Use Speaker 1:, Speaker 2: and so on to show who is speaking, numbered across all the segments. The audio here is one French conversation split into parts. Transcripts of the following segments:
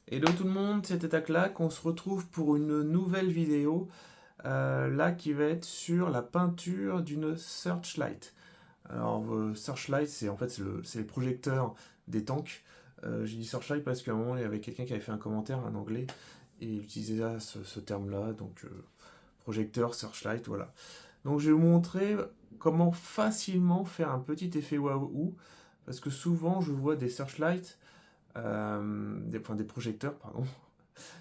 Speaker 1: Hello tout le monde, c'est Tetaclac. On se retrouve pour une nouvelle vidéo, là qui va être sur la peinture d'une Searchlight. Alors, Searchlight, c'est les projecteurs des tanks. J'ai dit Searchlight parce qu'à un moment, il y avait quelqu'un qui avait fait un commentaire en anglais et il utilisait là ce terme-là, donc projecteur, Searchlight, voilà. Donc, je vais vous montrer comment facilement faire un petit effet waouh, parce que souvent, je vois des Searchlights, des projecteurs, pardon.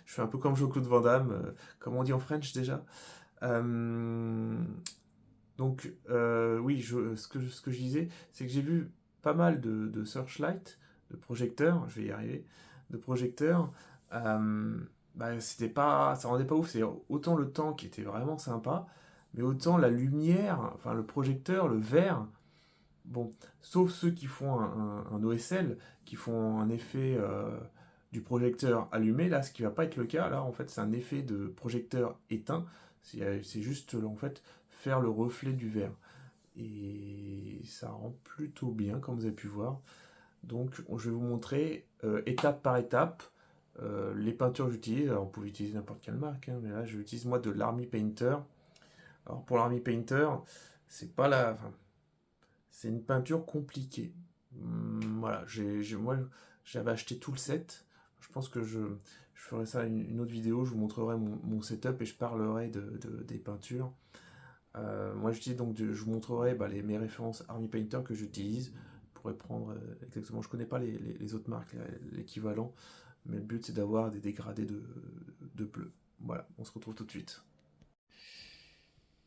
Speaker 1: Je fais un peu comme Jean-Claude Van Damme, comme on dit en French déjà. Euh, oui, ce que je disais, c'est que j'ai vu pas mal de searchlight, de projecteurs, je vais y arriver, de projecteurs. euh, C'était pas, ça rendait pas ouf. C'est autant le temps qui était vraiment sympa, mais autant la lumière, enfin le projecteur, le vert. Bon, sauf ceux qui font un OSL, qui font un effet du projecteur allumé, là, ce qui va pas être le cas. Là, en fait, c'est un effet de projecteur éteint. C'est juste, en fait, faire le reflet du verre. Et ça rend plutôt bien, comme vous avez pu voir. Donc, je vais vous montrer étape par étape les peintures que j'utilise. Alors, vous pouvez utiliser n'importe quelle marque, hein, mais là, j'utilise moi de l'Army Painter. Alors, pour l'Army Painter, c'est pas la, enfin, c'est une peinture compliquée. Voilà, moi j'avais acheté tout le set. Je pense que je ferai ça une autre vidéo, je vous montrerai mon setup et je parlerai des peintures. Moi j'utilise donc, je vous montrerai mes références Army Painter que j'utilise. Vous pourrez prendre exactement, je connais pas les autres marques, l'équivalent, mais le but c'est d'avoir des dégradés de bleu. Voilà, on se retrouve tout de suite.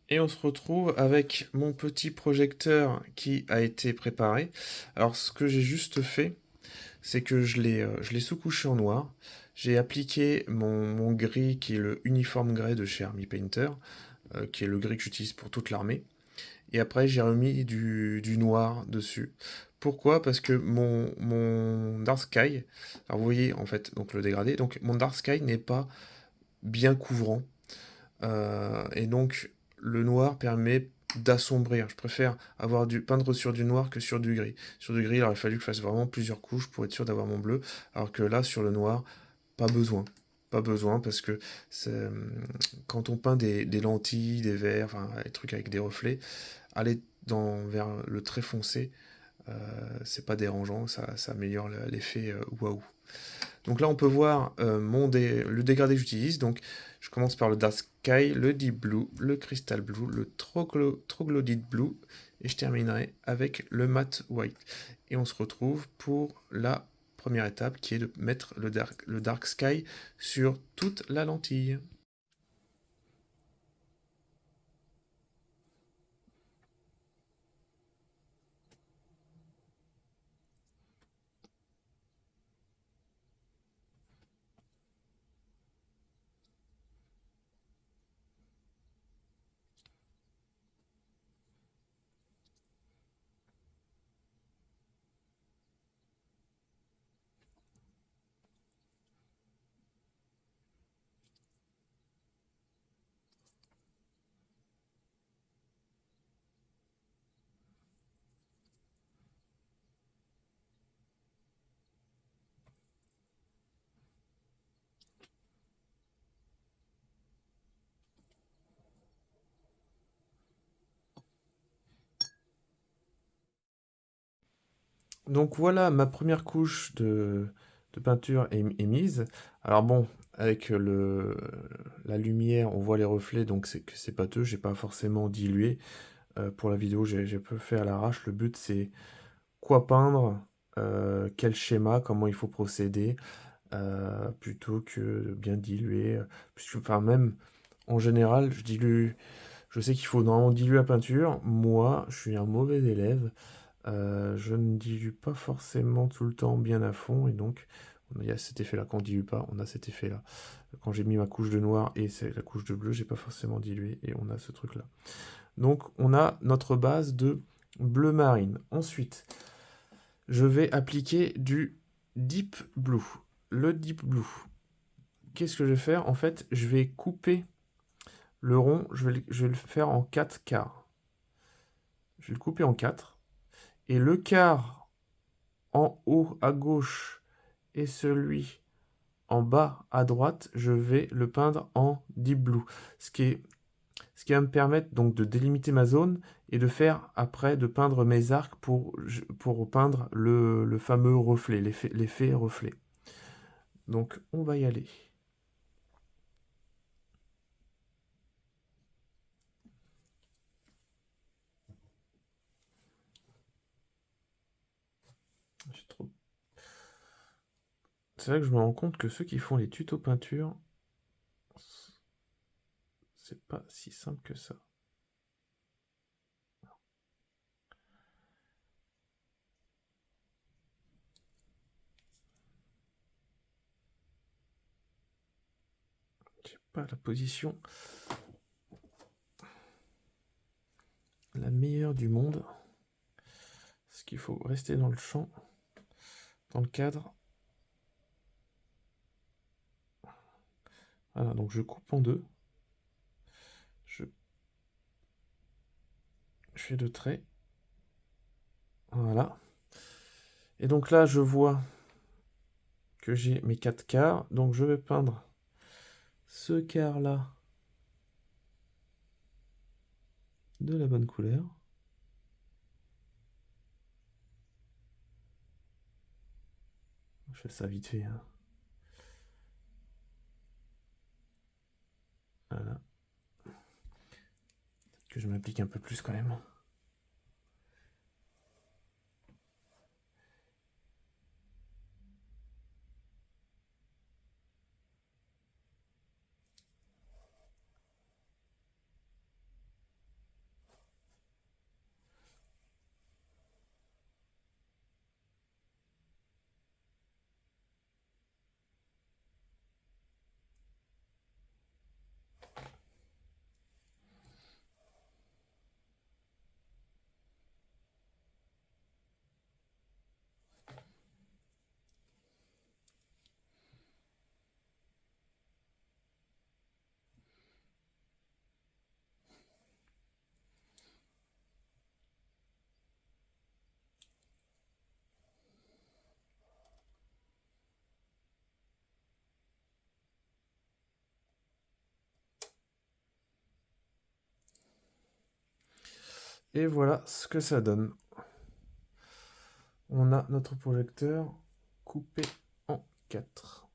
Speaker 1: Et on se retrouve avec mon petit projecteur qui a été préparé. Alors ce que j'ai juste fait, c'est que je l'ai sous-couché en noir. J'ai appliqué mon gris qui est le uniforme grey de chez Army Painter, qui est le gris que j'utilise pour toute l'armée. Et après j'ai remis du noir dessus. Pourquoi? Parce que mon Dark Sky, alors vous voyez en fait donc le dégradé, donc mon Dark Sky n'est pas bien couvrant. Et donc, le noir permet d'assombrir. Je préfère avoir peindre sur du noir que sur du gris. Sur du gris, il aurait fallu que je fasse vraiment plusieurs couches pour être sûr d'avoir mon bleu. Alors que là, sur le noir, pas besoin. Pas besoin parce que quand on peint des lentilles, des verres, enfin, des trucs avec des reflets, aller vers le très foncé, c'est pas dérangeant, ça améliore l'effet waouh. Donc là, on peut voir le dégradé que j'utilise. Donc, je commence par le Dark Sky, le Deep Blue, le Crystal Blue, le Troglodyte Blue, et je terminerai avec le Matte White. Et on se retrouve pour la première étape qui est de mettre le Dark Sky sur toute la lentille. Donc voilà, ma première couche de peinture est mise. Alors bon, avec la lumière, on voit les reflets, donc c'est que c'est pâteux, j'ai pas forcément dilué. Pour la vidéo, j'ai peu fait à l'arrache. Le but, c'est quoi peindre, quel schéma, comment il faut procéder, plutôt que de bien diluer. Puisque, enfin, même en général, je dilue. Je sais qu'il faut normalement diluer la peinture. Moi, je suis un mauvais élève. Je ne dilue pas forcément tout le temps bien à fond. Et donc, il y a cet effet-là. Quand on dilue pas, on a cet effet-là. Quand j'ai mis ma couche de noir et c'est la couche de bleu, j'ai pas forcément dilué. Et on a ce truc-là. Donc, on a notre base de bleu marine. Ensuite, je vais appliquer du Deep Blue. Le Deep Blue. Qu'est-ce que je vais faire? En fait, je vais couper le rond, je vais le faire en 4 quarts. Je vais le couper en 4. Et le quart en haut à gauche et celui en bas à droite, je vais le peindre en deep blue. Ce qui va me permettre donc de délimiter ma zone et de faire après, de peindre mes arcs pour peindre le fameux reflet, l'effet reflet. Donc on va y aller. C'est vrai que je me rends compte que ceux qui font les tutos peinture, c'est pas si simple que ça. J'ai pas la position la meilleure du monde. Parce qu'il faut rester dans le champ, dans le cadre. Voilà, donc je coupe en deux. Je fais deux traits. Voilà. Et donc là, je vois que j'ai mes 4 quarts. Donc je vais peindre ce quart-là de la bonne couleur. Je fais ça vite fait, hein. Voilà. Peut-être que je m'applique un peu plus quand même. Et voilà ce que ça donne. On a notre projecteur coupé en 4.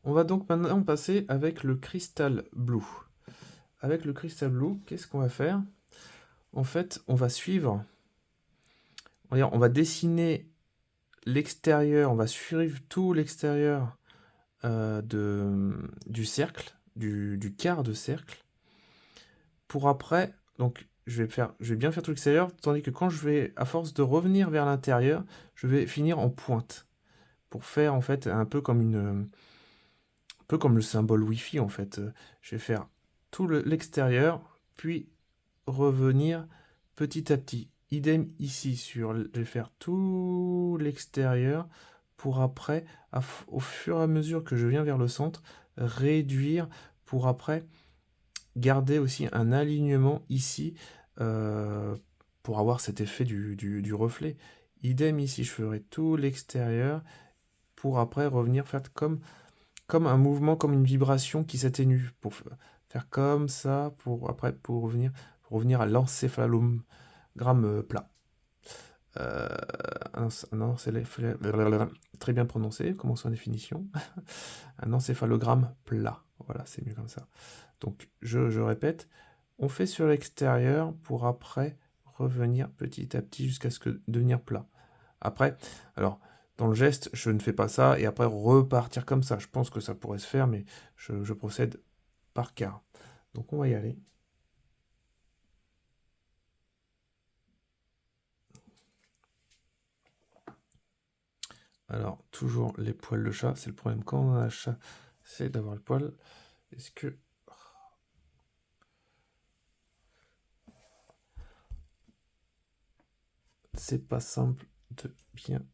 Speaker 1: On va donc maintenant passer avec le Crystal Blue. Avec le Crystal Blue, qu'est-ce qu'on va faire? En fait, on va suivre, on va dessiner l'extérieur, on va suivre tout l'extérieur du cercle, du quart de cercle, pour après, donc je vais bien faire tout l'extérieur, tandis que quand je vais, à force de revenir vers l'intérieur, je vais finir en pointe, pour faire en fait un peu comme le symbole Wi-Fi en fait. Je vais faire tout l'extérieur, puis revenir petit à petit. Idem ici, je vais faire tout l'extérieur pour après, au fur et à mesure que je viens vers le centre, réduire pour après garder aussi un alignement ici pour avoir cet effet du reflet. Idem ici, je ferai tout l'extérieur pour après revenir faire comme un mouvement, comme une vibration qui s'atténue, pour faire comme ça, pour revenir à l'encéphalogramme plat. Non, très bien prononcé, commençons en définition. Un encéphalogramme plat, voilà, c'est mieux comme ça. Donc, je répète, on fait sur l'extérieur pour après revenir petit à petit jusqu'à ce que devenir plat. Après, alors, dans le geste, je ne fais pas ça et après repartir comme ça. Je pense que ça pourrait se faire, mais je procède par quart. Donc on va y aller. Alors, toujours les poils de chat. C'est le problème quand on a un chat, c'est d'avoir le poil. Est-ce que... C'est pas simple de bien...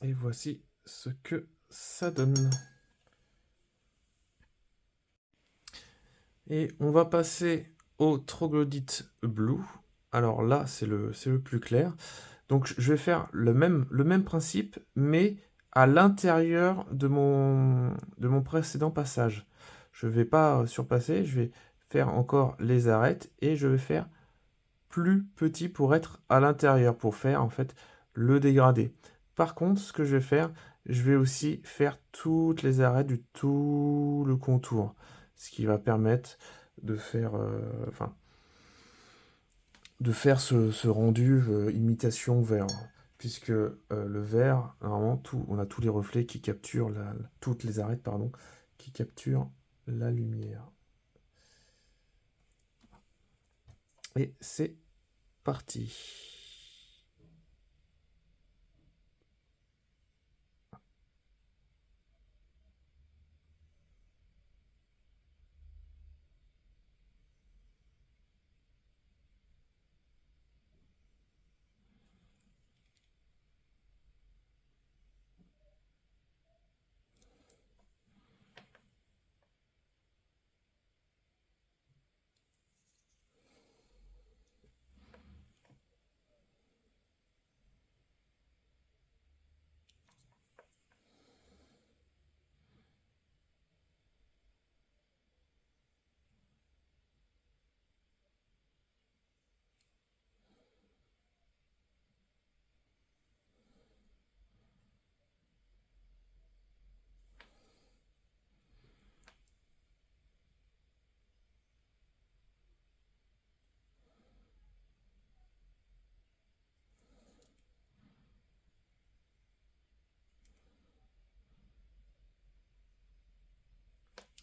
Speaker 1: Et voici ce que ça donne. Et on va passer au troglodyte blue. Alors là, c'est le plus clair. Donc je vais faire le même principe, mais à l'intérieur de mon précédent passage. Je ne vais pas surpasser, je vais faire encore les arêtes et je vais faire plus petit pour être à l'intérieur, pour faire en fait le dégradé. Par contre, ce que je vais faire, je vais aussi faire toutes les arêtes du tout le contour, ce qui va permettre de faire, enfin, de faire ce rendu imitation vert, puisque le vert, normalement, on a tous les reflets qui capturent toutes les arêtes, pardon, qui capturent la lumière. Et c'est parti.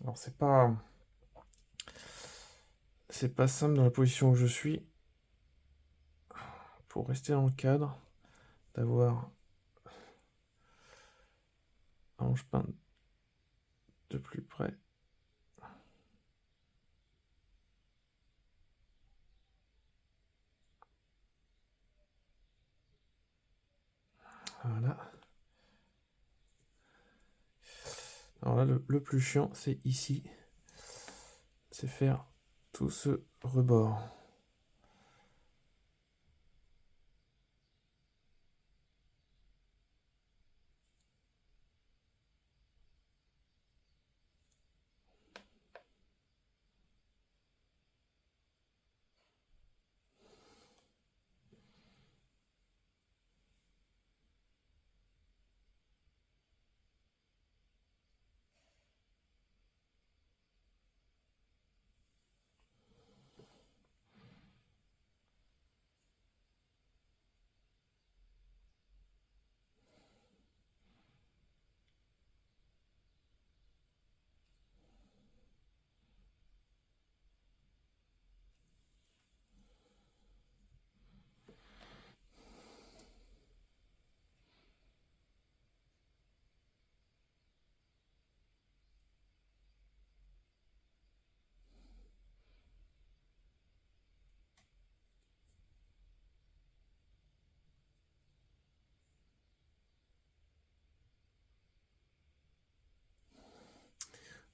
Speaker 1: Alors c'est pas simple dans la position où je suis pour rester dans le cadre, d'avoir un hanche-pain de plus près. Voilà. Alors là, le plus chiant, c'est ici. C'est faire tout ce rebord.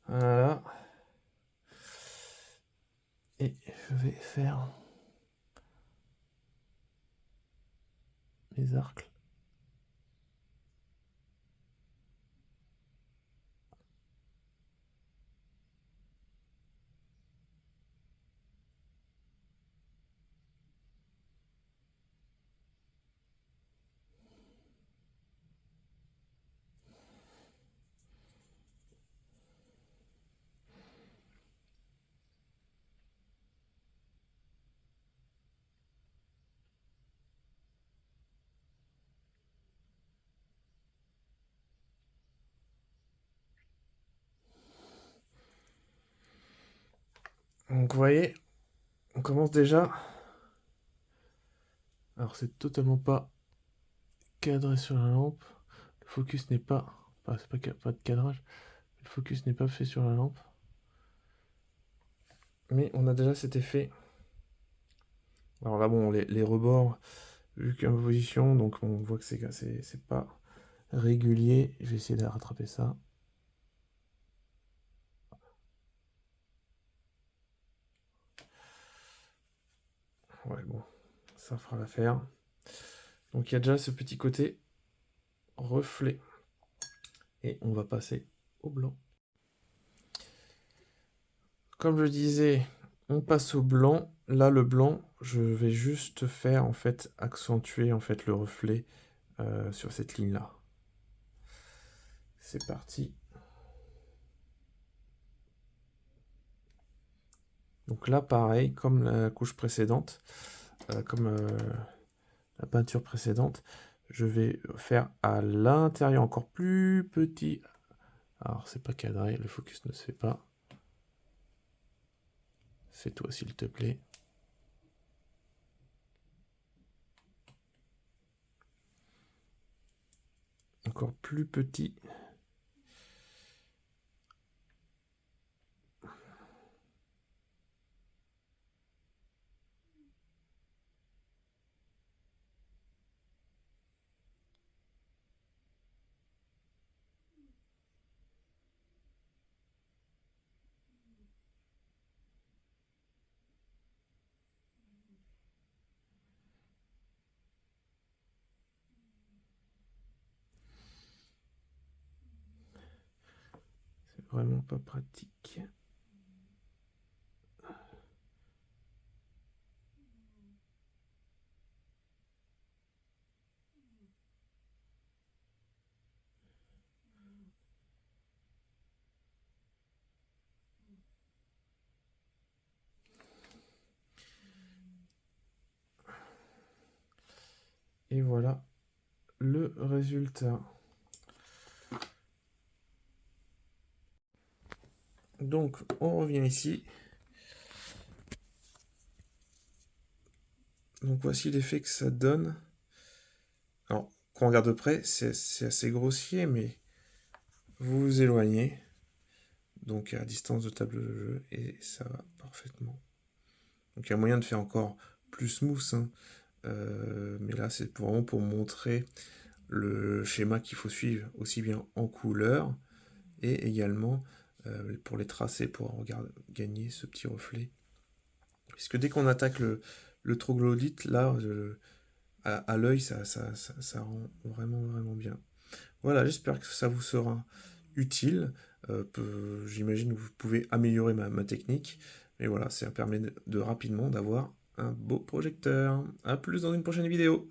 Speaker 1: Voilà. Et je vais faire mes arcs. Donc vous voyez, on commence déjà. Alors c'est totalement pas cadré sur la lampe. Le focus n'est pas... Enfin, c'est pas de cadrage. Le focus n'est pas fait sur la lampe. Mais on a déjà cet effet. Alors là, bon, les rebords, vu qu'en position, donc on voit que c'est pas régulier. Je vais essayer de rattraper ça. Ouais, bon, ça fera l'affaire. Donc il y a déjà ce petit côté reflet. Et on va passer au blanc. Comme je disais, on passe au blanc. Là, le blanc, je vais juste faire, en fait, accentuer, en fait, le reflet sur cette ligne-là. C'est parti. Donc là, pareil, comme la couche précédente, comme la peinture précédente, je vais faire à l'intérieur encore plus petit. Alors, c'est pas cadré, le focus ne se fait pas. Fais-toi, s'il te plaît. Encore plus petit. C'est vraiment pas pratique. Et voilà le résultat. Donc, on revient ici. Donc, voici l'effet que ça donne. Alors, quand on regarde de près, c'est assez grossier, mais vous vous éloignez. Donc, à distance de table de jeu, et ça va parfaitement. Donc, il y a moyen de faire encore plus smooth, hein. Mais là, c'est vraiment pour montrer le schéma qu'il faut suivre, aussi bien en couleur, et également pour les tracer, pour gagner ce petit reflet. Puisque dès qu'on attaque le troglodyte, là, à l'œil, ça rend vraiment, vraiment bien. Voilà, j'espère que ça vous sera utile. J'imagine que vous pouvez améliorer ma technique. Mais voilà, ça permet rapidement d'avoir un beau projecteur. A plus dans une prochaine vidéo.